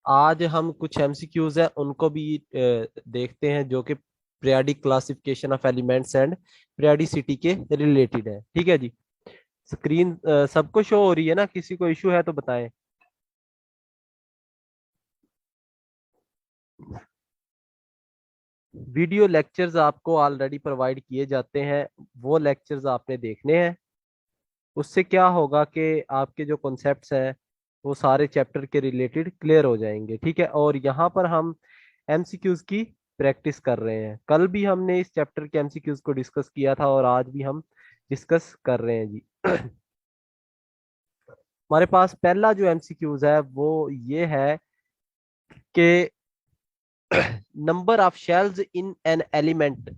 आज हम कुछ एमसीक्यूज हैं उनको भी देखते हैं, जो कि periodic classification of elements and periodicity के रिलेटेड है। ठीक है जी। स्क्रीन सबको शो हो रही है ना? किसी को इशू है तो बताएं। वीडियो लेक्चर्स आपको ऑलरेडी प्रोवाइड किए जाते हैं, वो लेक्चर्स आपने देखने हैं। उससे क्या होगा कि आपके जो कॉन्सेप्ट्स हैं वो सारे चैप्टर के रिलेटेड क्लियर हो जाएंगे। ठीक है। और यहाँ पर हम एमसीक्यूज की प्रैक्टिस कर रहे हैं। कल भी हमने इस चैप्टर के एमसीक्यूज को डिस्कस किया था और आज भी हम डिस्कस कर रहे हैं जी। हमारे पास पहला जो एमसीक्यूज है वो ये है कि number of shells in an element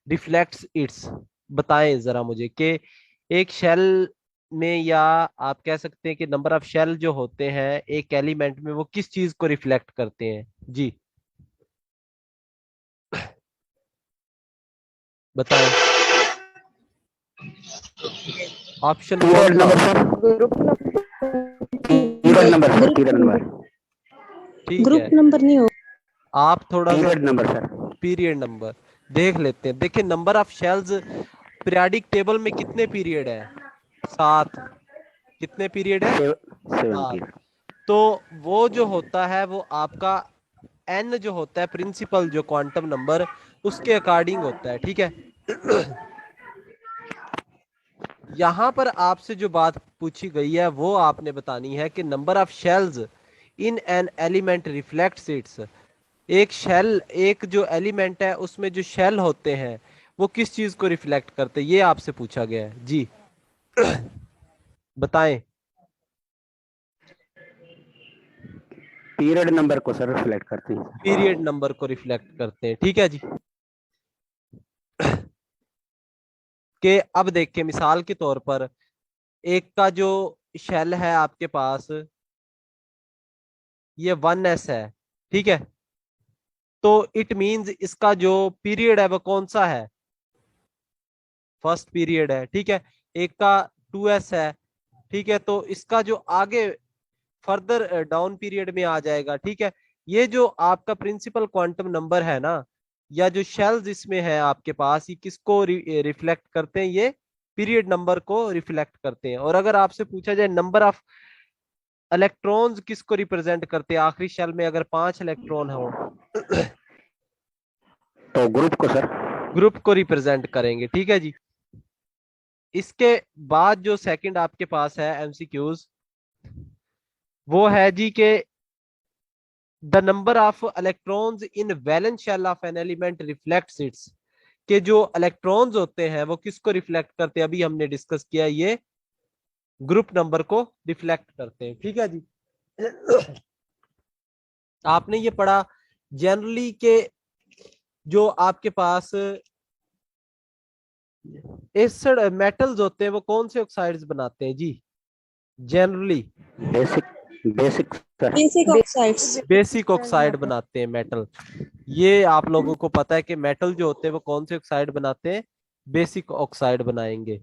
reflects it's. बताएं जरा मुझे कि एक शेल में, या आप कह सकते हैं कि नंबर ऑफ शेल जो होते हैं एक एलिमेंट में, वो किस चीज को रिफ्लेक्ट करते हैं जी। बताएं। ऑप्शन कौन पीरियड सा नंबर होगा? Sir. Group period number sir, group period number. ठीक ग्रुप है। नंबर नहीं हो। आप थोड़ा सा period number sir. Period number देख लेते हैं। देखिए, number of shells periodic table में कितने पीरियड है? 7। कितने पीरियड है? 7। 17। तो वो जो होता है वो आपका एन जो होता है, प्रिंसिपल जो क्वांटम नंबर, उसके अकॉर्डिंग होता है। ठीक है। यहां पर आपसे जो बात पूछी गई है वो आपने बतानी है कि number of shells in an element reflects it's. एक शेल, एक जो एलिमेंट है उसमें जो शेल होते हैं वो किस चीज को रिफ्लेक्ट करते हैं, ये आपसे पूछा गया है जी। बताएं। पीरियड नंबर को सर रिफ्लेक्ट करते हैं। पीरियड नंबर को रिफ्लेक्ट करते हैं। ठीक है जी। कि अब देखिए, मिसाल के तौर पर एक का जो शेल है आपके पास, ये 1s है। ठीक है। तो इट मींस इसका जो पीरियड है वो कौन सा है? फर्स्ट पीरियड है। ठीक है। एक का 2s है। ठीक है। तो इसका जो आगे फर्दर डाउन पीरियड में आ जाएगा। ठीक है। ये जो आपका प्रिंसिपल क्वांटम नंबर है ना, या जो शेल्स इसमें है आपके पास, ये किसको रिफ्लेक्ट करते हैं? ये पीरियड नंबर को रिफ्लेक्ट करते हैं। और अगर आपसे पूछा जाए नंबर ऑफ इलेक्ट्रॉन्स किसको रिप्रेजेंट करते हैं, आखिरी शेल में अगर 5 इलेक्ट्रॉन हो, तो ग्रुप को सर। ग्रुप को रिप्रेजेंट करेंगे। ठीक है जी। इसके बाद जो सेकंड आपके पास है एमसीक्यूज, वो है जी के the number of electrons in valence shell of an element reflects its. के जो इलेक्ट्रॉन्स होते हैं वो किसको रिफ्लेक्ट करते हैं? अभी हमने डिस्कस किया, ये ग्रुप नंबर को रिफ्लेक्ट करते हैं। ठीक है जी। आपने ये पढ़ा जनरली के जो आपके पास एसिड मेटल्स होते हैं वो कौन से ऑक्साइड्स बनाते हैं जी generally? Basic basic sir. Basic oxides. Basic oxide बनाते हैं मेटल। ये आप लोगों को पता है कि मेटल जो होते हैं वो कौन से ऑक्साइड बनाते हैं? बेसिक ऑक्साइड बनाएंगे।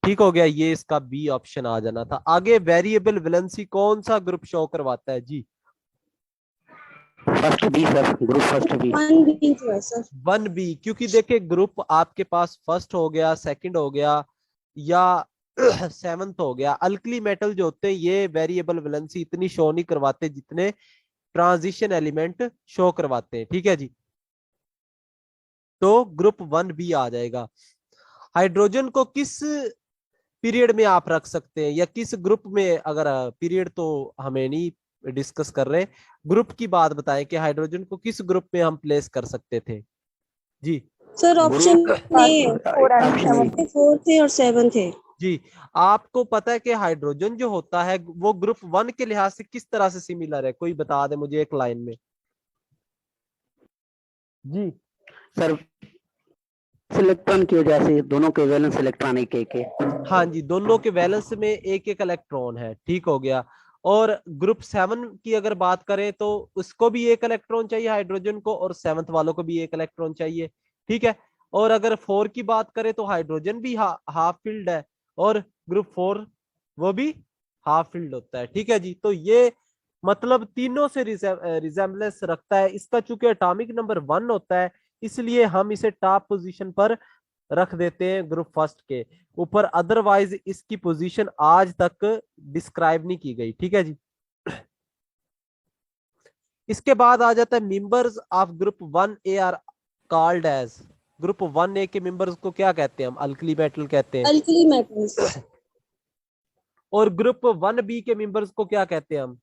ठीक हो गया। ये इसका बी ऑप्शन आ जाना था। आगे वेरिएबल वैलेंसी कौन सा ग्रुप शो करवाता है जी? First B sir, group first B. 1B जो है सर। 1b। क्योंकि देखिए, ग्रुप आपके पास फर्स्ट हो गया, सेकंड हो गया, या सेवंथ हो गया। अल्कली मेटल जो होते हैं ये वेरिएबल वैलेंसी इतनी शो नहीं करवाते जितने ट्रांजिशन एलिमेंट शो करवाते हैं। ठीक है जी। तो ग्रुप 1b आ जाएगा। हाइड्रोजन को किस पीरियड में आप रख सकते हैं, या किस ग्रुप में? अगर पीरियड तो हमें नहीं डिस्कस कर रहे, ग्रुप की बात बताएं कि हाइड्रोजन को किस ग्रुप में हम प्लेस कर सकते थे जी। सर ऑप्शन ग्रुप ए है, ऑप्शन ए। 4 थे और 7 थे। जी। आपको पता है कि हाइड्रोजन जो होता है वो ग्रुप 1 के लिहाज से किस तरह से सिमिलर है? कोई बता दे मुझे एक लाइन में जी। सर इलेक्ट्रॉन की वजह से दोनों के वैलेंस इलेक्ट्रॉन एक एक है। हाँ जी, दोनों के वैलेंस में एक एक इलेक्ट्रॉन है। ठीक हो गया। और ग्रुप 7 की अगर बात करें तो उसको भी एक इलेक्ट्रॉन चाहिए हाइड्रोजन को, और सेवंथ वालों को भी एक इलेक्ट्रॉन चाहिए। ठीक है। और अगर 4 की बात करें तो हाइड्रोजन भी हाफ फिल्ड है, और ग्रुप 4 वो भी हाफ फिल्ड होता है। ठीक है जी, तो ये मतलब तीनों से रिजेम्बलेंस रखता है। इसका चूंकि एटॉमिक नंबर 1 होता है, इसलिए हम इसे टॉप पोजीशन पर रख देते हैं ग्रुप फर्स्ट के ऊपर। अदरवाइज इसकी पोजीशन आज तक डिस्क्राइब नहीं की गई। ठीक है जी। इसके बाद आ जाता है members of group 1A are called as. Group 1A के मेंबर्स को क्या कहते हैं हम? अल्कली मेटल कहते हैं। Alkali metals. और ग्रुप 1B के मेंबर्स को क्या कहते हैं हम?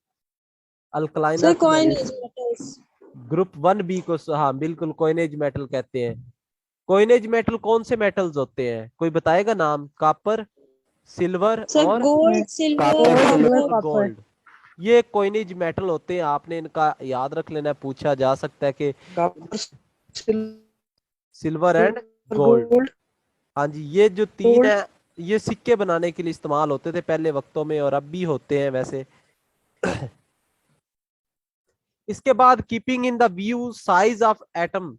अल्कलाइन Sir, अर्थ coinage metal. metals. Group 1B को हाँ बिल्कुल कॉइनेज मेटल कहते हैं। कॉइनेज मेटल कौन से मेटल्स होते हैं, कोई बताएगा नाम? कॉपर, सिल्वर Sir, और gold, silver, Copper, silver, copper. Gold. ये कॉइनेज मेटल होते हैं, आपने इनका याद रख लेना है, पूछा जा सकता है कि copper, silver and silver, gold. gold, हाँ जी, ये जो तीन gold. है ये सिक्के बनाने के लिए इस्तेमाल होते थे पहले वक्तों में, और अब भी होते हैं वैसे। इसके बाद keeping in the view size of atom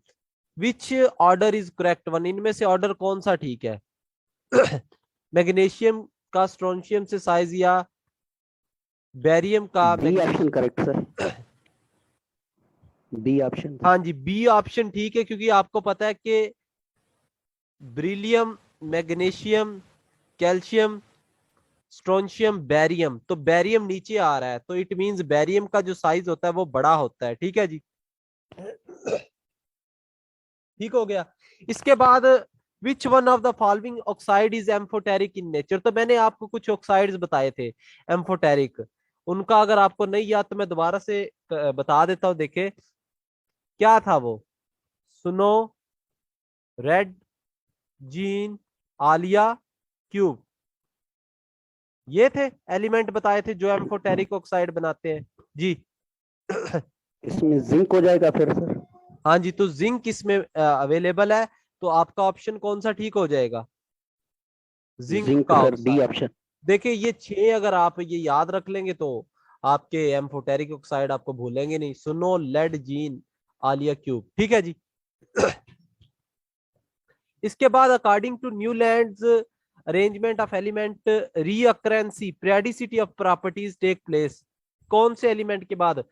which order is correct one, इनमें से ऑर्डर कौन सा ठीक है? मैग्नीशियम का स्ट्रोंशियम से साइज या बेरियम का B option magnesium? Correct sir, B option. हाँ जी, बी ऑप्शन ठीक है, क्योंकि आपको पता है कि beryllium, magnesium, calcium, strontium, barium, तो बैरियम नीचे आ रहा है, तो इट मींस बैरियम का जो साइज होता है वो बड़ा होता है। ठीक है जी, ठीक हो गया। इसके बाद which one of the following oxide is amphoteric in nature, तो मैंने आपको कुछ ऑक्साइड्स बताए थे एम्फोटेरिक, उनका अगर आपको नहीं याद तो मैं दोबारा से बता देता हूं। देखे क्या था वो? सुनो, रेड, जीन, आलिया, क्यूब, ये थे एलिमेंट बताए थे जो एम्फोटेरिक ऑक्साइड बनाते हैं जी। इसमें जिंक हो जाएगा फिर सर। हाँ जी, तो जिंक इसमें अवेलेबल है, तो आपका ऑप्शन कौन सा ठीक हो जाएगा? जिंक जिंक का सर, डी ऑक्साइड। ऑप्शन। देखिए ये 6 अगर आप ये याद रख लेंगे तो आपके एम्फोटेरिक ऑक्साइड आपको भूलेंगे नहीं। सुनो, लेड, जीन, आलिया, क्यूब। ठीक है जी। इसके बाद according to Newlands arrangement of element recurrence periodicity of properties take place, कौन से एलिमेंट के बाद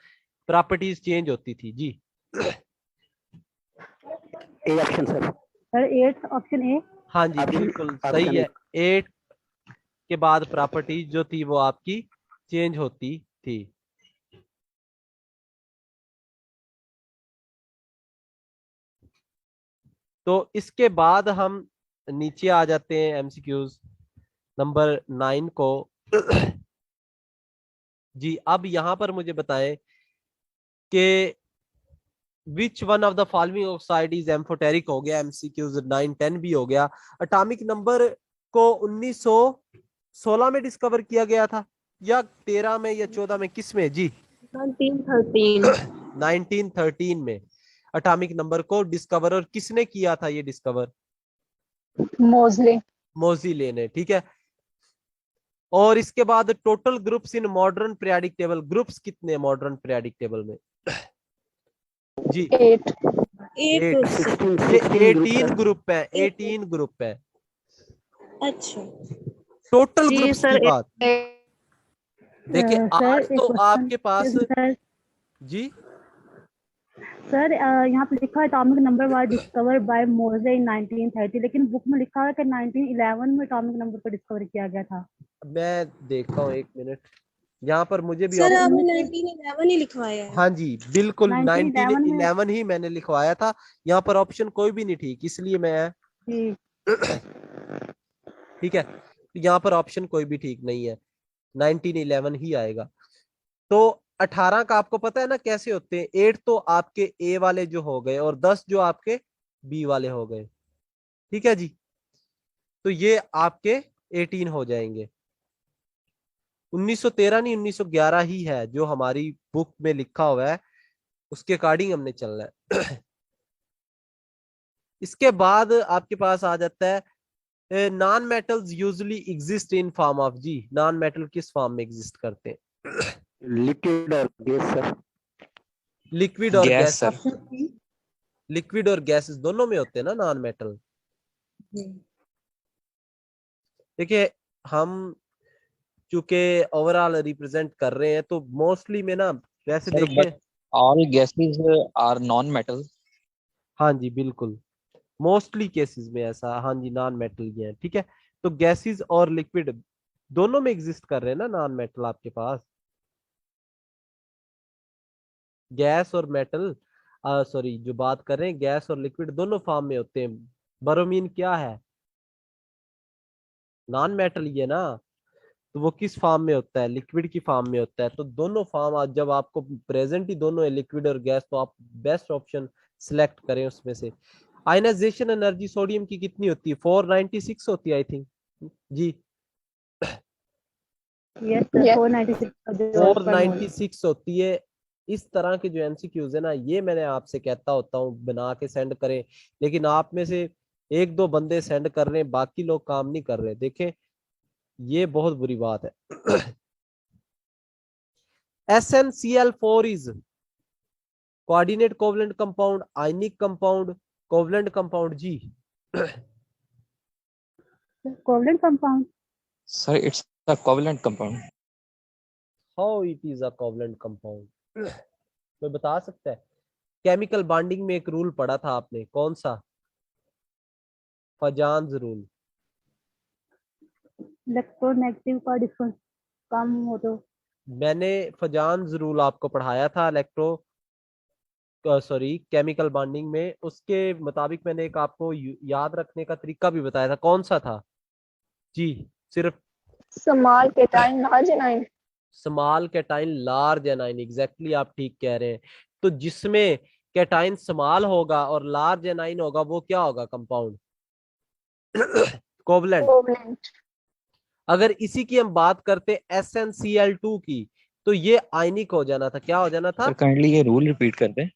प्रॉपर्टीज चेंज होती थी जी? A option sir. Sir 8 option A. हाँ जी Option- बिल्कुल सही option है। 8 के बाद प्रॉपर्टीज जो थी वो आपकी चेंज होती थी। तो इसके बाद हम नीचे आ जाते हैं एमसीक्यूज नंबर 9 को। जी, अब यहां पर मुझे बताएं कि which one of the following oxide is amphoteric, हो गया एमसीक्यूज 9 10 भी हो गया। एटॉमिक नंबर को 1916 में डिस्कवर किया गया था, या 13 में या 14 में, किस में जी? 1913. 1913 में एटॉमिक नंबर को डिस्कवर, और किसने किया था ये डिस्कवर? मोजले। मोज़ेले ने। ठीक है। और इसके बाद total groups in modern periodic table, groups कितने मॉडर्न पीरियोडिक टेबल में जी? 8। 8 8। groups. 16 ये 16 ग्रुप 18 सर। ग्रुप है, 18 ग्रुप है अच्छा. टोटल जी ग्रुप्स सर, की बात। देखिए सर आज एक तो क्वेश्चन आपके पास सर। जी सर यहाँ पे लिखा है atomic number was discover by मोजे इन 1930, लेकिन बुक में लिखा है कि 1911 में एटॉमिक नंबर को डिस्कवर किया गया था। मैं देखता हूँ, एक मिनट, यहाँ पर मुझे भी सर ऑप्शन। आपने 1911 ही लिखवाया है. हाँ जी बिल्कुल 1911 में। 1911 ही मैंने लिखवाया था, यहाँ पर ऑप्शन कोई भी नहीं ठीक, इसलिए मैं जी। ठीक है, यहाँ पर ऑप्शन कोई भी ठीक नहीं है, 1911 ही आएगा। तो 18 का आपको पता है ना कैसे होते हैं? 8 तो आपके ए वाले जो हो गए, और 10 जो आपके बी वाले हो गए। ठीक है जी, तो ये आपके 18 हो जाएंगे। 1913 नहीं, 1911 ही है जो हमारी बुक में लिखा हुआ है, उसके अकॉर्डिंग हमने चलना है। इसके बाद आपके पास आ जाता है non metals usually exist in form of जी, नॉन मेटल किस फॉर्म में एग्जिस्ट करते हैं? लिक्विड और गैस सर। लिक्विड और gas gas. Sir. Option C. Liquid और गैसेस दोनों में होते हैं ना नॉन मेटल। देखिए हम चूंकि ओवरऑल रिप्रेजेंट कर रहे हैं, तो मोस्टली में ना वैसे सर देखिए। But all gases are non metal. हाँ जी बिल्कुल, मोस्टली केसेस में ऐसा, हाँ जी नॉन मेटल ही है, ठीक है। तो गैसेस और लिक्विड दोनों में एग्जिस्ट कर रहे हैं ना नॉन मेटल आपके पास। गैस और मेटल, सॉरी, जो बात कर रहे हैं गैस और लिक्विड दोनों फॉर्म में होते हैं। बरोमीन क्या है, नॉन मेटल ही है ना। तो वो किस फॉर्म में होता है, लिक्विड की फॉर्म में होता है। तो दोनों फॉर्म आज जब आपको प्रेजेंट ही दोनों है, लिक्विड और गैस, तो आप बेस्ट ऑप्शन सिलेक्ट करें उसमें से। आयनाइजेशन एनर्जी सोडियम की कितनी होती है, 496 होती है आई थिंक जी। Yes sir, 496 joule per mole. 496 होती है। इस तरह के जो एमसीक्यूज है ना, ये मैंने आपसे कहता होता हूँ बना के सेंड करें, लेकिन आप में से एक दो बंदे सेंड कर रहे हैं, बाकी लोग काम नहीं कर रहे। देखें, ये बहुत बुरी बात है। SnCl4 is coordinate covalent compound, ionic compound, covalent compound जी। Covalent compound. Sir it's a covalent compound. How it is a covalent compound, कोई बता सकता है? केमिकल बॉन्डिंग में एक रूल पढ़ा था आपने, कौन सा? फजान्स रूल। इलेक्ट्रोनेगेटिव का डिफरेंस कम हो तो। मैंने फजान्स रूल आपको पढ़ाया था इलेक्ट्रो, सॉरी, केमिकल बॉन्डिंग में। उसके मुताबिक मैंने एक आपको याद रखने का तरीका भी बताया था, कौन सा था जी? सिर्फ small cation large A9. Small cation large A9, exactly आप ठीक कह रहे हैं। तो जिसमें कैटाइन स्मॉल होगा और लार्ज एनाइन होगा, वो क्या होगा, कंपाउंड, कोवलेंट। कोवलेंट। अगर इसी की हम बात करते SnCl2 की, तो ये आयनिक हो जाना था, क्या हो जाना था? सर काइंडली ये रूल रिपीट कर दें।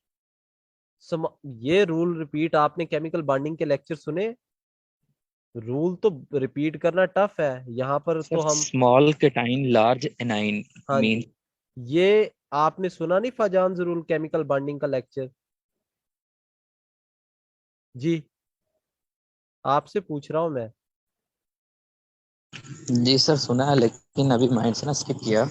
ये रूल रिपीट, आपने केमिकल बॉन्डिंग के लेक्चर सुने? रूल तो रिपीट करना टफ है यहाँ पर तो सर हम। स्मॉल केटाइन लार्ज एनाइन हाँ मीन। जी, ये आपने सुना नहीं फजान्स रूल केमिकल बॉन्डिंग का लेक्चर जी? आपसे पूछ रहा हूं मैं। जी सर सुना है, लेकिन अभी माइंड से ना स्किप किया।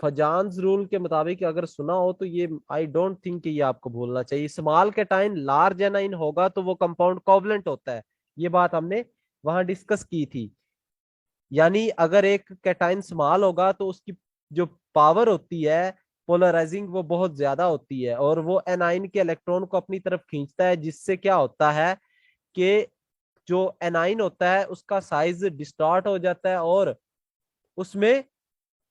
फजान्स रूल के मुताबिक अगर सुना हो तो ये आई डोंट थिंक कि ये आपको भूलना चाहिए। स्मॉल कैटाइन लार्ज एनाइन होगा तो वो कंपाउंड कोवलेंट होता है, ये बात हमने वहां डिस्कस की थी। यानी अगर एक कैटाइन स्मॉल होगा तो उसकी जो पावर होती है पोलराइजिंग, वो बहुत ज्यादा होती है, और वो एनाइन के इलेक्ट्रॉन को अपनी तरफ खींचता है, जिससे क्या होता है कि जो एनाइन होता है उसका साइज डिस्टॉर्ट हो जाता है और उसमें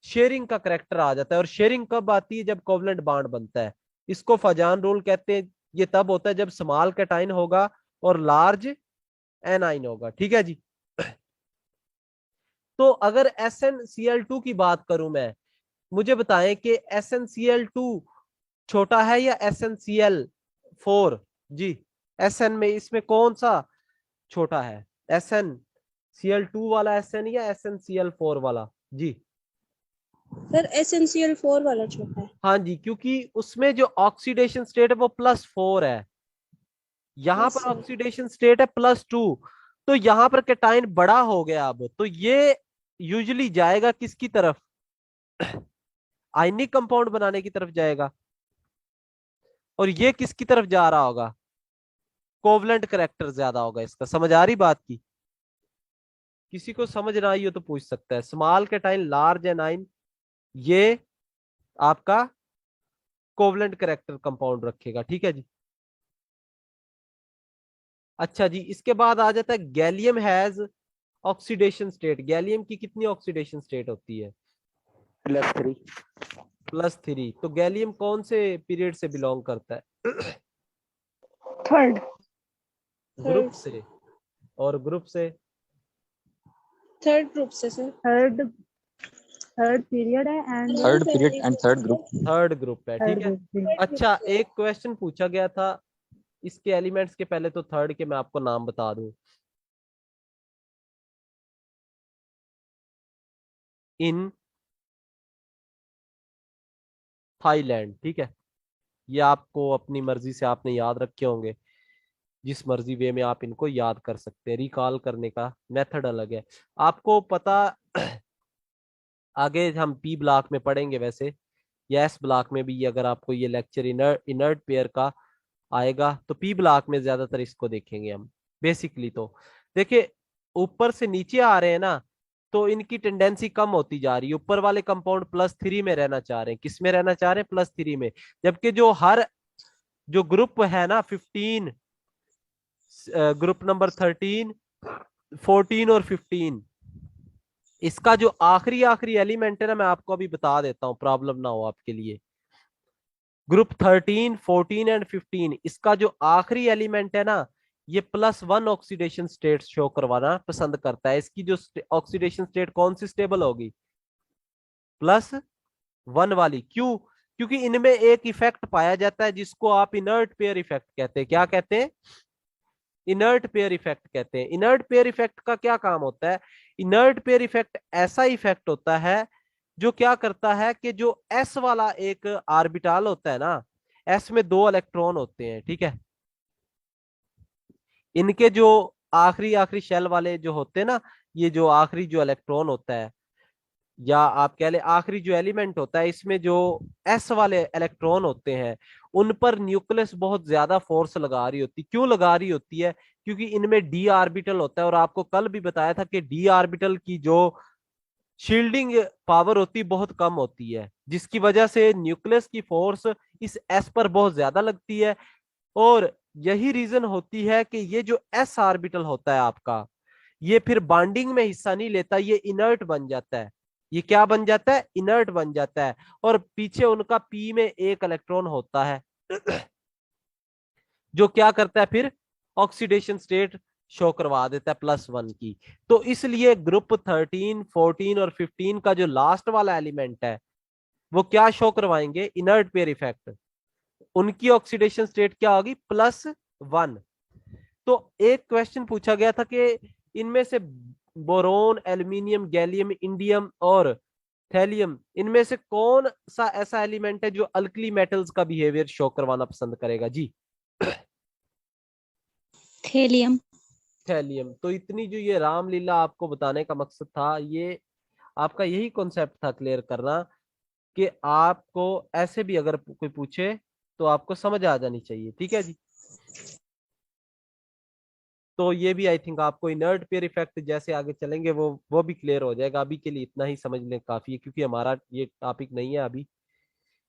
शेयरिंग का करेक्टर आ जाता है। और शेयरिंग कब आती है, जब कोवलेंट बॉन्ड बनता है। इसको फजान रूल कहते हैं। ये तब होता है जब स्मॉल कैटाइन होगा और लार्ज एनाइन होगा, ठीक है जी। तो अगर SnCl2 की बात करूं मैं, मुझे बताएं कि SnCl2 छोटा है या SnCl4 जी? SN में इसमें कौन सा छोटा है, SnCl2 वाला SN या SnCl4 वाला जी? सर SnCl4 वाला छोटा है। हाँ जी, क्योंकि उसमें जो ऑक्सीडेशन स्टेट है वो +4 है, यहाँ पर अच्छा। ऑक्सीडेशन स्टेट है +2। तो यहाँ पर कैटाइन बड़ा हो गया अब, तो ये यूजुअली जाएगा किसकी तरफ, आयनिक कंपाउंड बनाने की तरफ जाएगा। और ये किसकी तरफ जा रहा होगा, कोवलेंट करेक्टर ज्यादा होगा इसका। समझ आ रही बात की? किसी को समझ ना आई हो तो पूछ सकता है। स्मॉल कैटाइन लार्ज एनाइन, ये आपका कोवलेंट करेक्टर कंपाउंड रखेगा, ठीक है जी। अच्छा जी, इसके बाद आ जाता है gallium has oxidation state. Gallium की कितनी ऑक्सीडेशन स्टेट होती है? +3। +3। तो गैलियम कौन से पीरियड से बिलोंग करता है? थर्ड। ग्रुप से। और ग्रुप से? थर्ड ग्रुप से सर। थर्ड थर्ड पीरियड है and third period and third group. Third group है, थर्ड ठीक है। ग्रुप। अच्छा, एक क्वेश्चन पूछा गया था इसके एलिमेंट्स के, पहले तो थर्ड के मैं आपको नाम बता दूं। इन थाईलैंड, ठीक है, ये आपको अपनी मर्जी से आपने याद रखे होंगे। जिस मर्जी वे में आप इनको याद कर सकते हैं, रिकॉल करने का मेथड अलग है। आपको पता आगे हम पी ब्लॉक में पढ़ेंगे वैसे, या एस ब्लॉक में भी, ये अगर आपको ये लेक्चर इनर्ट पेयर का आएगा तो पी ब्लॉक में ज्यादातर इसको देखेंगे हम। बेसिकली तो देखिए, ऊपर से नीचे आ रहे हैं ना, तो इनकी टेंडेंसी कम होती जा रही है। ऊपर वाले कंपाउंड +3 में रहना चाह रहे हैं, किस में रहना चाह रहे हैं? +3 में। जबकि जो ग्रुप है ना 15, ग्रुप नंबर 13, 14 और 15, इसका जो आखिरी आखिरी एलिमेंट है ना, मैं आपको अभी बता देता हूं, प्रॉब्लम ना हो आपके लिए। ग्रुप 13, 14 एंड 15, इसका जो आखिरी एलिमेंट है ना, ये +1 ऑक्सीडेशन स्टेट शो करवाना पसंद करता है। इसकी जो ऑक्सीडेशन स्टेट कौन सी स्टेबल होगी? +1 वाली। क्यों? क्योंकि इनमें एक इफेक्ट पाया जाता है जिसको आप इनर्ट पेयर इफेक्ट कहते हैं। क्या कहते हैं? इनर्ट पेयर इफेक्ट कहते हैं। इनर्ट पेयर इफेक्ट का क्या काम होता है? इनर्ट पेयर इफेक्ट ऐसा इफेक्ट होता है जो क्या करता है कि जो एस वाला एक ऑर्बिटल होता है ना, एस में 2 इलेक्ट्रॉन होते हैं, ठीक है, इनके जो आखिरी आखिरी शेल वाले जो होते हैं ना, ये जो आखिरी जो इलेक्ट्रॉन होता है, या आप कह ले आखिरी जो एलिमेंट होता है, इसमें जो एस वाले इलेक्ट्रॉन होते हैं, उन पर न्यूक्लियस बहुत ज्यादा फोर्स लगा रही होती। क्यों लगा रही होती है? क्योंकि इनमें डी ऑर्बिटल होता है, और आपको कल भी बताया था कि डी ऑर्बिटल की जो शील्डिंग पावर होती बहुत कम होती है, जिसकी वजह से न्यूक्लियस की फोर्स इस एस पर बहुत ज्यादा लगती है। और यही रीजन होती है कि ये जो एस ऑर्बिटल होता है आपका, ये फिर बॉन्डिंग में हिस्सा नहीं लेता, ये इनर्ट बन जाता है। ये क्या बन जाता है? इनर्ट बन जाता है। और पीछे उनका पी में एक इलेक्ट्रॉन होता है जो क्या करता है फिर? ऑक्सीडेशन स्टेट शो करवा देता है +1 की। तो इसलिए ग्रुप 13, 14 और 15 का जो लास्ट वाला एलिमेंट है, वो क्या शो करवाएंगे? Inert pair effect. उनकी ऑक्सीडेशन स्टेट क्या होगी? +1। तो एक क्वेश्चन पूछा गया था कि इनमें से बोरोन, एल्यूमिनियम, गैलियम, इंडियम और थैलियम, इनमें से कौन सा ऐसा एलिमेंट है जो अल्कली मेटल्स का बिहेवियर शो करवाना पसंद करेगा? जी, थेलियम। थैलियम। तो इतनी जो ये रामलीला आपको बताने का मकसद था, ये आपका यही कॉन्सेप्ट था क्लियर करना, कि आपको ऐसे भी अगर कोई पूछे तो आपको समझ आ जानी चाहिए। ठीक है जी। तो ये भी आई थिंक आपको इनर्ट पेयर इफेक्ट जैसे आगे चलेंगे वो भी क्लियर हो जाएगा। अभी के लिए इतना ही समझ लें काफी है, क्योंकि हमारा ये टॉपिक नहीं है अभी।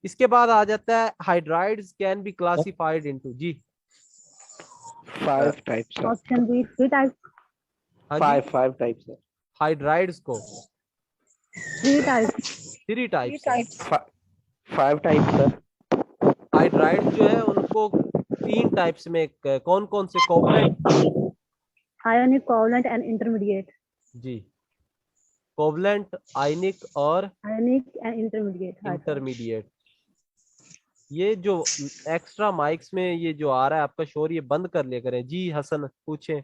इसके बाद आ जाता है hydrides can be classified into. जी, 5 types sir. Option B 3 types. हाँ जी, 5 टाइप्स सर। हाइड्राइड्स को 3 टाइप्स। 3 टाइप्स है। 5 टाइप्स सर। हाइड्राइड्स जो है उनको 3 टाइप्स में कौन कौन से? Covalent. Ionic, covalent and intermediate. जी, कोवलेंट, आयनिक और आयोनिक एंड इंटरमीडिएट। इंटरमीडिएट। ये जो एक्स्ट्रा माइक्स में ये जो आ रहा है आपका शोर, ये बंद कर लिया करें। जी हसन, पूछें।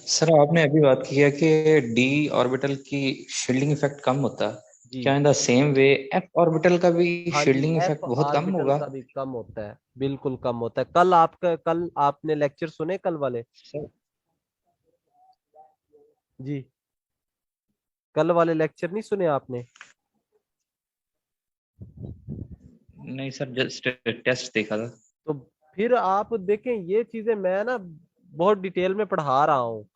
सर आपने अभी बात किया कि डी ऑर्बिटल की शील्डिंग इफेक्ट कम होता है, जी क्या in the same way F orbital का भी हाँ जी, शील्डिंग एफ इफेक्ट बहुत कम ऑर्बिटल होगा? का भी कम होता है, बिल्कुल कम होता है। कल आपने लेक्चर सुने कल वाले? सर जी, कल वाले लेक्चर नहीं सुने आपने? नहीं सर, जस्ट टेस्ट देखा था। तो फिर आप देखें, ये चीजें मैं ना बहुत डिटेल में पढ़ा रहा हूँ।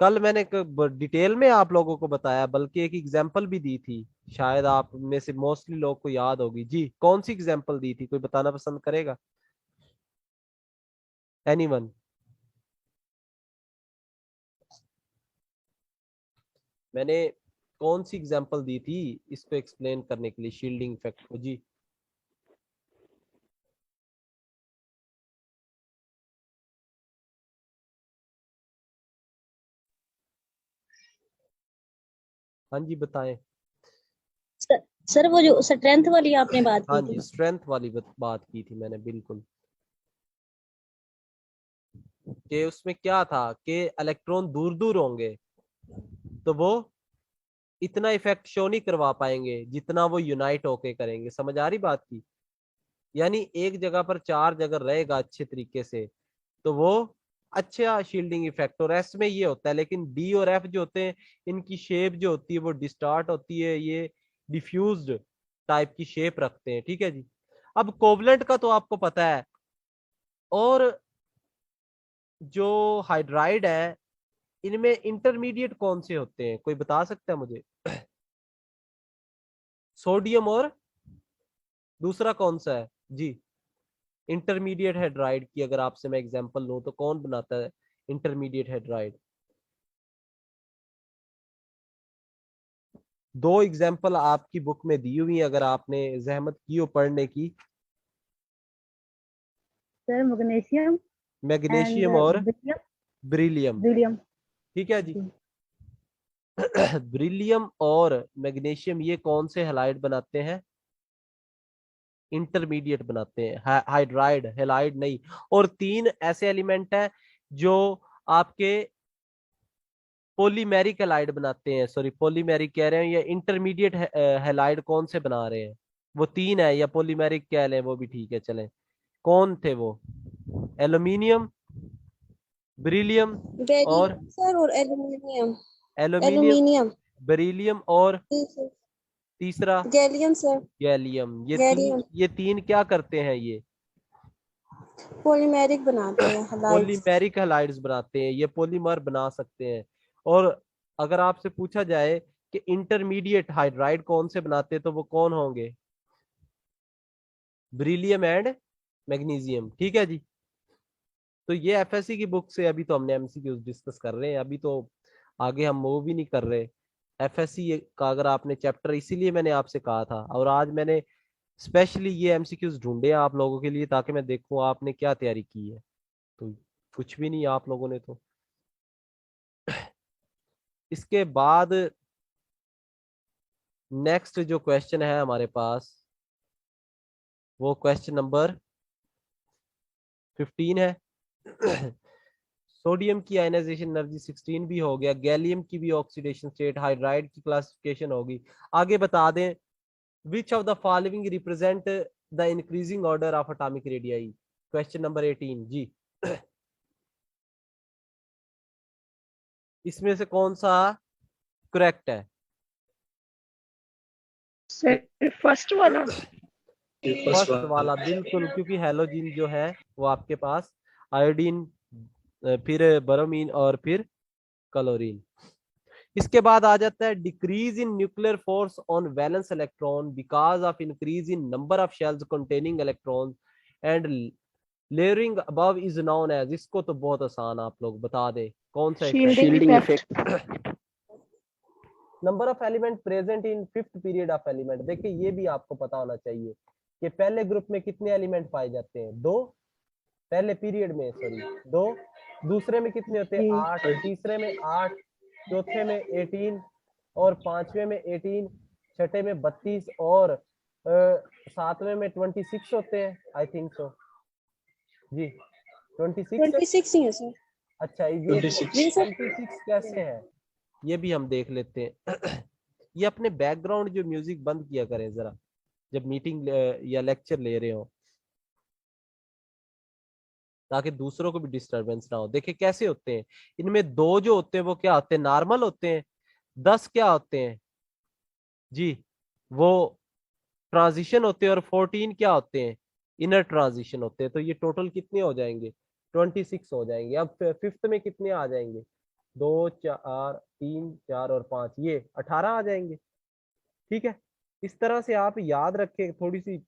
कल मैंने डिटेल में आप लोगों को बताया, बल्कि एक एग्जांपल भी दी थी, शायद आप में से मोस्टली लोग को याद होगी। जी, कौन सी एग्जांपल दी थी? कोई बताना पसंद करेगा? एनीवन? मैंने कौन सी एग्जांपल दी थी इसको एक्सप्लेन करने के लिए, शील्डिंग इफेक्ट को? जी, हाँ जी बताएं। सर वो जो स्ट्रेंथ वाली आपने बात हाँ की जी, थी। स्ट्रेंथ वाली बात की थी मैंने, बिल्कुल। कि उसमें क्या था कि इलेक्ट्रॉन दूर दूर होंगे तो वो इतना इफेक्ट शो नहीं करवा पाएंगे जितना वो यूनाइट होके करेंगे। समझ आ रही बात की? यानी एक जगह पर चार्ज अगर रहेगा अच्छे तरीके से तो वो अच्छा शील्डिंग इफेक्ट, और एस में ये होता है। लेकिन डी और एफ जो होते हैं इनकी शेप जो होती है वो डिस्टार्ट होती है, ये डिफ्यूज्ड टाइप की शेप रखते हैं, ठीक है जी। अब कोवलेंट का तो आपको पता है, और जो हाइड्राइड है इनमें इंटरमीडिएट कौन से होते हैं, कोई बता सकता है मुझे? सोडियम और दूसरा कौन सा है जी? इंटरमीडिएट हाइड्राइड की अगर आपसे मैं एग्जांपल लूं तो कौन बनाता है इंटरमीडिएट हाइड्राइड? दो एग्जांपल आपकी बुक में दी हुई है, अगर आपने जहमत की हो पढ़ने की। सर मैग्नीशियम एंड मैग्नीशियम और बेरिलियम। ब्रिलियम, बेरिलियम ठीक है जी। जी। ब्रिलियम और मैग्नीशियम ये कौन से हैलाइड बनाते हैं? इंटरमीडिएट बनाते हैं, हाइड्राइड, हैलाइड नहीं। और तीन ऐसे एलिमेंट हैं जो आपके पॉलीमेरिक हैलाइड बनाते हैं, सॉरी पॉलीमेरिक कह रहे हैं, या इंटरमीडिएट हैलाइड कौन से बना रहे हैं? वो तीन है, या पॉलीमेरिक कह लें वो भी ठीक है, चलें। कौन थे वो? एल्यूमिनियम, ब्रिलियम और बेरिलियम सर और एल्यूमिनियम। Aluminium, aluminium. बेरिलियम और तीसरा गैलियम सर। गैलियम। गैलियम ये तीन क्या करते हैं? ये पॉलीमेरिक बनाते हैं हलाइड्स। पॉलीमेरिक हैलाइड्स बनाते हैं, ये पॉलीमर बना सकते हैं। और अगर आपसे पूछा जाए कि इंटरमीडिएट हाइड्राइड कौन से बनाते हैं तो वो कौन होंगे? ब्रिलियम एंड मैग्नीशियम, ठीक है जी। तो ये एफएससी की बुक से अभी तो हमने एमसीक्यूज डिस्कस कर रहे हैं, अभी तो आगे हम मूव भी नहीं कर रहे। एफएससी का अगर आपने चैप्टर, इसीलिए मैंने आपसे कहा था, और आज मैंने स्पेशली ये एमसीक्यूज ढूंढे हैं आप लोगों के लिए ताकि मैं देखूं आपने क्या तैयारी की है। तो कुछ भी नहीं आप लोगों ने तो। इसके बाद नेक्स्ट जो क्वेश्चन है हमारे पास वो क्वेश्चन नंबर 15 है। सोडियम की आयनाइजेशन एनर्जी 16 भी हो गया, गैलियम की भी ऑक्सीडेशन स्टेट, हाइड्राइड की क्लासिफिकेशन होगी। आगे बता दें, विच of the following represent the increasing order of atomic radii? Question number 18 जी। इसमें से कौन सा करेक्ट है? सर फर्स्ट वाला। फर्स्ट वाला बिल्कुल, क्योंकि हेलोजिन जो है वो आपके पास आयोडीन, फिर ब्रोमीन और फिर क्लोरीन। इसके बाद आ जाता है decrease in nuclear force on valence electron because of increase in number of shells containing electron and layering above is known as. इसको तो बहुत आसान आप लोग बता दे, कौन सा shielding effect. Number of element present in fifth period of element. देखिए ये भी आपको पता होना चाहिए कि पहले ग्रुप में कितने एलिमेंट पाए जाते हैं? 2 पहले पीरियड में, सॉरी 2। दूसरे में कितने होते हैं? 8। तीसरे में 8, चौथे में 18 और पांचवे में 18, छठे में 32 और सातवें में 26 होते हैं, आई थिंक सो जी। 26 है? 26 ही है सर। अच्छा, ये 26 कैसे है ये भी हम देख लेते हैं। ये अपने बैकग्राउंड जो म्यूजिक बंद किया करें जरा जब मीटिंग या लेक्चर ले रहे हो, ताकि दूसरों को भी डिस्टरबेंस ना हो। देखिए कैसे होते हैं, इनमें 2 जो होते हैं वो क्या होते हैं? नॉर्मल होते हैं। 10 क्या होते हैं जी? वो ट्रांजिशन होते हैं। और 14 क्या होते हैं? इनर ट्रांजिशन होते हैं। तो ये टोटल कितने हो जाएंगे? 26 हो जाएंगे। अब फिफ्थ में कितने आ जाएंगे? 2 4 3 4 और 5, ये 18 आ जाएंगे, ठीक है। इस तरह से आप याद रखें, थोड़ी सी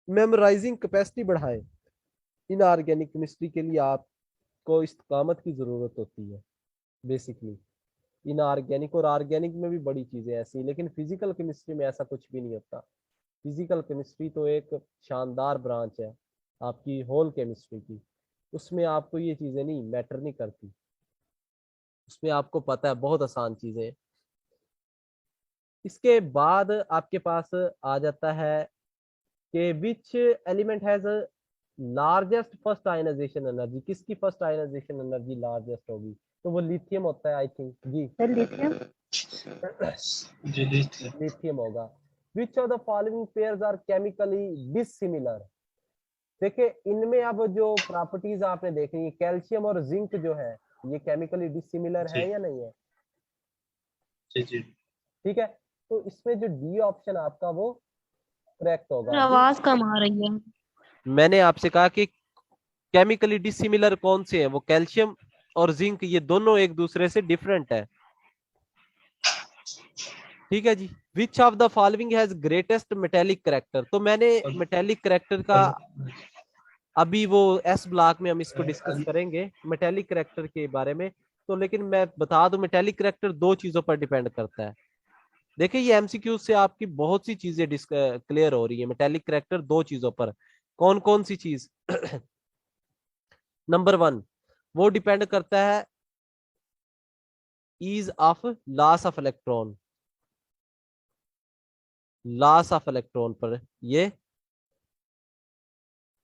मेमोराइजिंग कैपेसिटी बढ़ाएं। इनऑर्गेनिक केमिस्ट्री के लिए आपको इस्तेकामत की जरूरत होती है बेसिकली। इनऑर्गेनिक और ऑर्गेनिक में भी बड़ी चीजें ऐसी, लेकिन फिजिकल केमिस्ट्री में ऐसा कुछ भी नहीं होता। फिजिकल केमिस्ट्री तो एक शानदार ब्रांच है आपकी होल केमिस्ट्री की, उसमें आपको ये चीजें नहीं मैटर नहीं करती, उसमें आपको पता है बहुत आसान चीजें। इसके बाद आपके पास आ जाता है कि which element has largest first ionization energy. किसकी फर्स्ट आयनाइजेशन एनर्जी लार्जेस्ट होगी? तो वो लिथियम होता है आई थिंक जी। Sir lithium. लिथियम होगा। Which of the following pairs are chemically dissimilar. देखिए इनमें अब जो प्रॉपर्टीज आपने देखी, कैल्शियम और जिंक जो है ये केमिकली डिसिमिलर है या नहीं है? जी। ठीक है, तो इसमें जो डी ऑप्शन आपका वो करेक्ट होगा। आवाज कम आ रही है। मैंने आपसे कहा कि केमिकली डिसिमिलर कौन से हैं, वो कैल्शियम और जिंक, ये दोनों एक दूसरे से डिफरेंट है। ठीक है जी। Which of the following has greatest metallic character. तो मैंने मेटेलिक करेक्टर का अभी वो एस ब्लॉक में हम इसको डिस्कस करेंगे मेटेलिक करेक्टर के बारे में। तो लेकिन मैं बता दूं मेटेलिक करेक्टर दो चीजों पर डिपेंड करता है। देखिए ये एमसीक्यू से आपकी बहुत सी चीजें क्लियर हो रही है। मेटेलिक करेक्टर दो चीजों पर, कौन कौन सी चीज? नंबर 1 वो डिपेंड करता है ease of loss of electron, loss of electron पर ये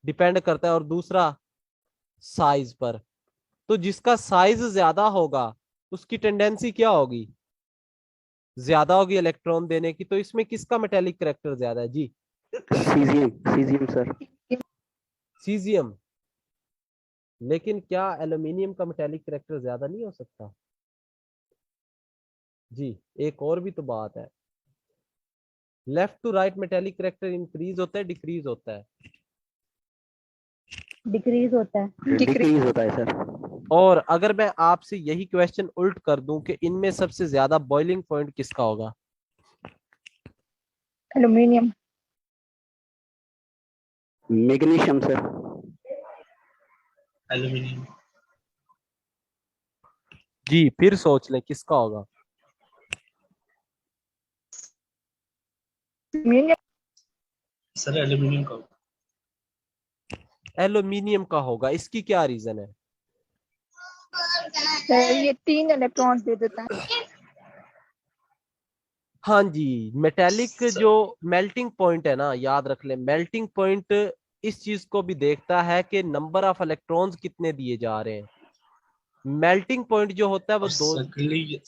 डिपेंड करता है, और दूसरा साइज पर। तो जिसका साइज ज्यादा होगा उसकी टेंडेंसी क्या होगी? ज्यादा होगी इलेक्ट्रॉन देने की। तो इसमें किसका मेटेलिक करेक्टर ज्यादा है जी? Caesium sir. सीजियम। लेकिन क्या एल्यूमिनियम का मेटेलिक करेक्टर ज्यादा नहीं हो सकता जी? एक और भी तो बात है, left to right metallic character increase होता है डिक्रीज होता है? डिक्रीज होता है। डिक्रीज होता है सर। और अगर मैं आपसे यही क्वेश्चन उल्ट कर दूं कि इनमें सबसे ज्यादा बॉइलिंग पॉइंट किसका होगा? एल्यूमिनियम। Magnesium sir. एल्यूमिनियम। जी फिर सोच लें किसका होगा? सर एल्यूमिनियम का। एल्यूमिनियम का होगा। इसकी क्या रीजन है? सर ये 3 इलेक्ट्रॉन्स दे देता है। हाँ जी, मेटेलिक जो मेल्टिंग पॉइंट है ना, याद रख ले, मेल्टिंग पॉइंट इस चीज को भी देखता है कि नंबर ऑफ इलेक्ट्रॉन्स कितने दिए जा रहे हैं। मेल्टिंग पॉइंट जो होता है वो दो सेकंडली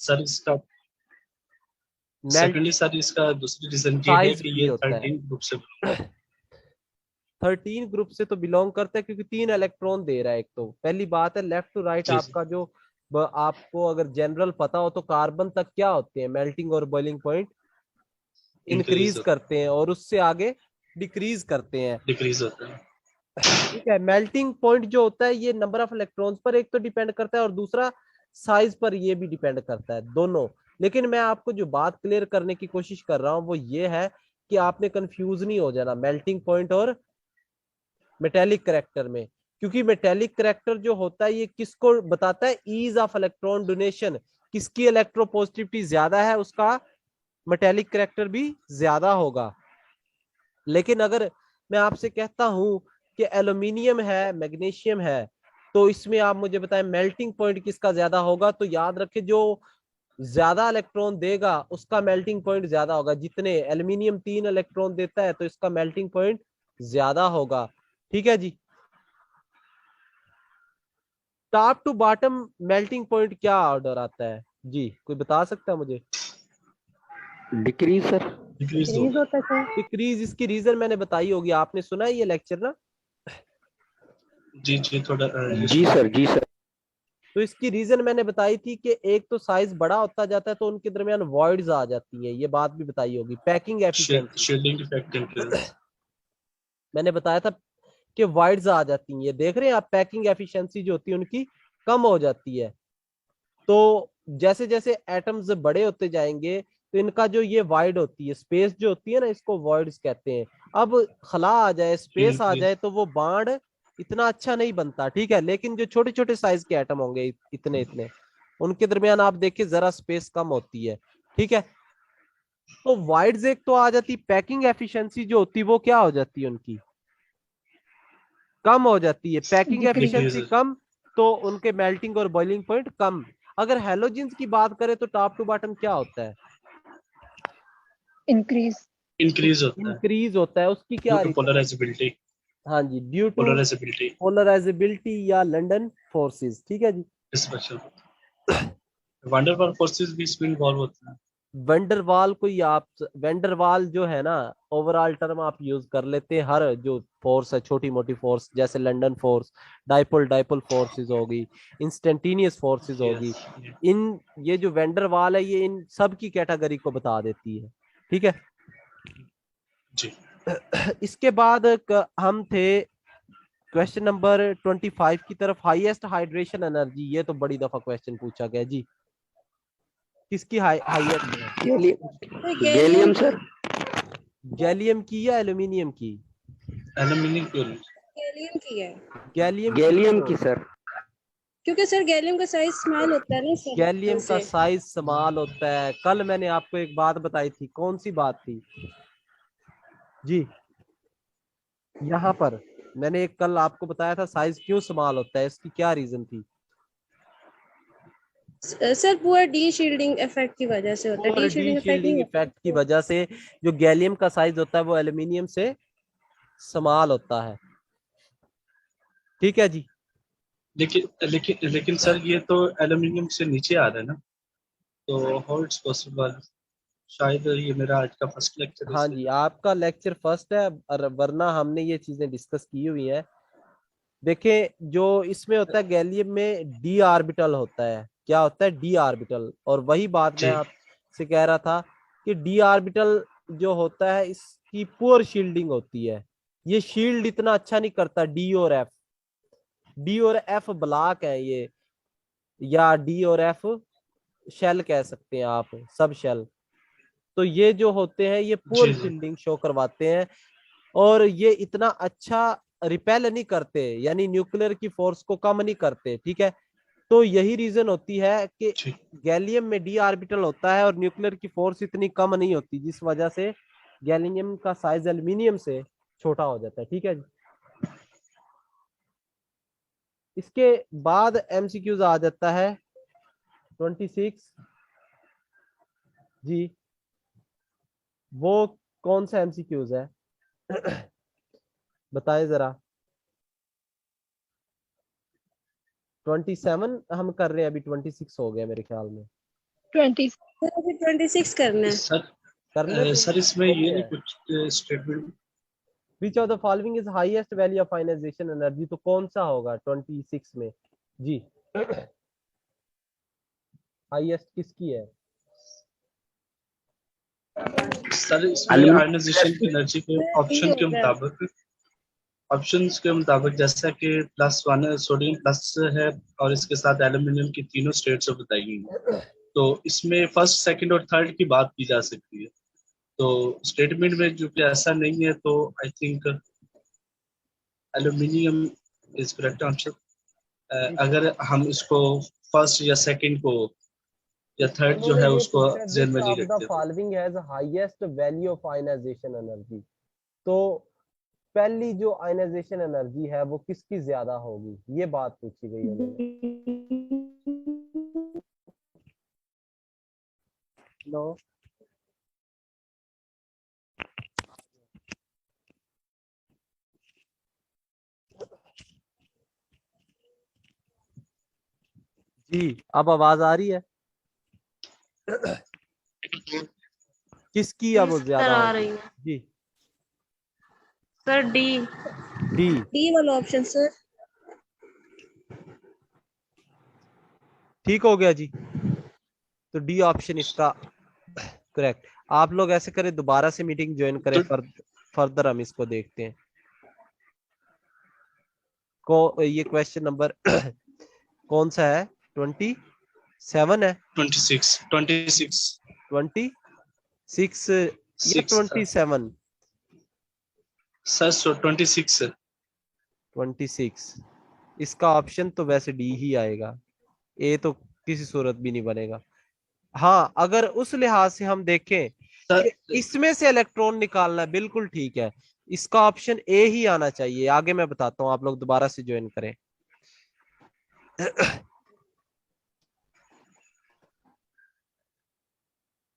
सर इसका दूसरी रीजन ये है साइज कि भी ये होता है। 13 ग्रुप से 13 ग्रुप से तो बिलोंग करता है, क्योंकि 3 इलेक्ट्रॉन दे रहा है। एक तो पहली बात है लेफ्ट टू राइट जी, आपका जो आपको अगर जनरल पता हो तो कार्बन तक क्या होते हैं मेल्टिंग और बॉइलिंग पॉइंट? इंक्रीज करते हैं और उससे आगे डिक्रीज करते हैं। डिक्रीज होता है। ठीक है, मेल्टिंग पॉइंट जो होता है ये नंबर ऑफ इलेक्ट्रॉन्स पर एक तो डिपेंड करता है और दूसरा साइज पर ये भी डिपेंड करता है, दोनों। लेकिन मैं आपको जो बात क्लियर करने की कोशिश कर रहा हूं वो ये है कि आपने कंफ्यूज नहीं हो जाना मेल्टिंग पॉइंट और मेटेलिक करेक्टर में। क्योंकि मेटेलिक करेक्टर जो होता है ये किसको बताता है? Ease of electron donation. किसकी इलेक्ट्रोपॉजिटिविटी ज्यादा है उसका मेटेलिक करेक्टर भी ज्यादा होगा। लेकिन अगर मैं आपसे कहता हूं कि एल्यूमिनियम है मैग्नीशियम है, तो इसमें आप मुझे बताएं मेल्टिंग पॉइंट किसका ज्यादा होगा? तो याद रखें जो ज्यादा इलेक्ट्रॉन देगा उसका मेल्टिंग पॉइंट ज्यादा होगा। जितने एल्यूमिनियम 3 इलेक्ट्रॉन देता है तो इसका मेल्टिंग पॉइंट ज्यादा होगा। ठीक है जी। Top to bottom melting point क्या ऑर्डर आता है जी? कोई बता सकता है मुझे? Decrease sir. डिक्रीज डिक्रीज होता है सर। डिक्रीज, इसकी रीजन मैंने बताई होगी, आपने सुना है ये लेक्चर ना? जी थोड़ा जी सर। तो इसकी रीजन मैंने बताई थी कि एक तो साइज बड़ा होता जाता है तो उनके दरमियान वॉइड्स आ जाती हैं, ये बात भी बताई होगी। Packing efficiency, shielding effect increase. मैंने बताया था कि वॉइड्स आ जाती हैं। ये देख रहे हैं आप, पैकिंग एफिशिएंसी जो होती है उनकी कम हो जाती है। तो जैसे जैसे एटम्स बड़े होते जाएंगे तो इनका जो ये वॉइड होती है, स्पेस जो होती है ना, इसको वॉइड्स कहते हैं। अब खला आ जाए, स्पेस आ जाए तो वो बॉन्ड इतना अच्छा नहीं बनता। ठीक है, लेकिन जो छोटे छोटे साइज के एटम होंगे इतने इतने, उनके दरमियान आप देखिए जरा स्पेस कम होती है। ठीक है, तो वॉइड्स एक तो आ जाती, पैकिंग एफिशिएंसी जो होती है वो क्या हो जाती है उनकी? कम हो जाती है। पैकिंग एफिशिएंसी कम तो उनके मेल्टिंग और बॉइलिंग पॉइंट कम। अगर हैलोजेंस की बात करें तो टॉप टू बॉटम क्या होता है? इंक्रीज होता है। इंक्रीज होता है। उसकी क्या रीजन? पोलराइजेबिलिटी। हाँ जी, ड्यू टू पोलराइजेबिलिटी पोलराइजेबिलिटी या लंदन फोर्सेस। ठीक है जी। स्पेशल वंडरफुल फोर्सेस भी इसमें इन्वॉल्व होते हैं। वेंडरवाल को ही आप, वेंडरवाल जो है ना, ओवरऑल टर्म आप यूज कर लेते हैं हर जो फोर्स है, छोटी मोटी फोर्स, जैसे London force, dipole dipole forces होगी, इंस्टेंटेनियस फोर्सेस होगी, Yes. इन ये जो वेंडरवाल है ये इन सब की कैटेगरी को बता देती है। ठीक है। जी। इसके बाद हम थे क्वेश्चन नंबर 25 की तरफ, हाईएस्ट हाइड्रेशन एनर्जी। ये तो बड़ी दफा क्वेश्चन पूछा गया जी, किसकी हाईएस्ट है? Gallium sir. गैलियम की या एल्यूमिनियम की? एल्यूमिनियम क्यों? गैलियम की है, गैलियम गैलियम की सर। क्योंकि सर गैलियम का साइज स्मॉल होता है ना सर, गैलियम का से। साइज स्मॉल होता है। कल मैंने आपको एक बात बताई थी, कौन सी बात थी जी? यहाँ पर मैंने एक कल आपको बताया था साइज क्यों स्मॉल होता है, इसकी क्या रीजन थी? Sir poor D shielding effect की वजह से होता है। और D D shielding effect shielding नहीं इफेक्ट की वजह से जो गैलियम का साइज होता है वो एल्यूमिनियम से स्मॉल होता है। ठीक है जी। लेकिन सर ये तो एल्यूमिनियम से नीचे आ रहा है ना, तो हाउ इट्स पॉसिबल? शायद ये मेरा आज का फर्स्ट लेक्चर है हाँ जी, आपका लेक्चर फर्स्ट है, वरना हमने ये चीजें डिस्कस की हुई हैं। देखिए जो इसमें होता है गैलियम में डी ऑर्बिटल होता है। क्या होता है? D orbital. और वही बात मैं जी। आपसे कह रहा था कि डी ऑर्बिटल जो होता है इसकी पुअर शील्डिंग होती है, ये शील्ड इतना अच्छा नहीं करता। डी और एफ, डी और एफ ब्लॉक है ये, या डी और एफ शेल कह सकते हैं आप, सब शेल। तो ये जो होते हैं ये पुअर जी। शील्डिंग शो करवाते हैं, और ये इतना अच्छा रिपेल नहीं करते, यानी न्यूक्लियर की फोर्स को कम नहीं करते। ठीक है। तो यही रीजन होती है कि जी। गैलियम में डी ऑर्बिटल होता है और न्यूक्लियर की फोर्स इतनी कम नहीं होती, जिस वजह से गैलियम का साइज एल्यूमिनियम से छोटा हो जाता है। ठीक है जी। इसके बाद एमसीक्यूज आ जाता है 26 जी। वो कौन सा एमसीक्यूज है बताएं जरा। 27 हम कर रहे हैं, अभी 26 हो गया मेरे ख्याल में। 20 सर अभी 26 करना है। सर करने सर इसमें ये नहीं कुछ statement? Which of the following is highest value of ionisation energy, तो कौन सा होगा 26 में जी? हाईएस्ट किसकी है? सर इसमें आयनाइजेशन की एनर्जी के ऑप्शंस के मुताबिक जैसा कि +1 सोडियम प्लस है और इसके साथ एल्यूमिनियम की तीनों स्टेट्स बताई गई हैं, तो इसमें फर्स्ट सेकंड और थर्ड की बात की जा सकती है। तो स्टेटमेंट में जो कि ऐसा नहीं है, तो I think aluminium is correct answer. अगर हम इसको फर्स्ट या सेकंड को या थर्ड जो है उसको ध्यान में नहीं रखते। Following has highest value of ionisation energy, तो पहली जो आयनाइजेशन एनर्जी है वो किसकी ज्यादा होगी, ये बात पूछी गई उन्होंने। नो जी, अब आवाज आ रही है? किसकी अब ज्यादा आ होगी रही है जी? सर। डी डी वाला ऑप्शन सर। ठीक हो गया जी। तो डी ऑप्शन इसका करेक्ट। आप लोग ऐसे करें, दोबारा से मीटिंग ज्वाइन करें, फर्दर हम इसको देखते हैं। ये क्वेश्चन नंबर कौन सा है? 27 है? 26 या 27? सर 26 26 इसका ऑप्शन तो वैसे डी ही आएगा, ए तो किसी सूरत भी नहीं बनेगा। हाँ, अगर उस लिहाज से हम देखें कि इसमें से इलेक्ट्रॉन निकालना है, बिल्कुल ठीक है, इसका ऑप्शन ए ही आना चाहिए। आगे मैं बताता हूं, आप लोग दोबारा से ज्वाइन करें।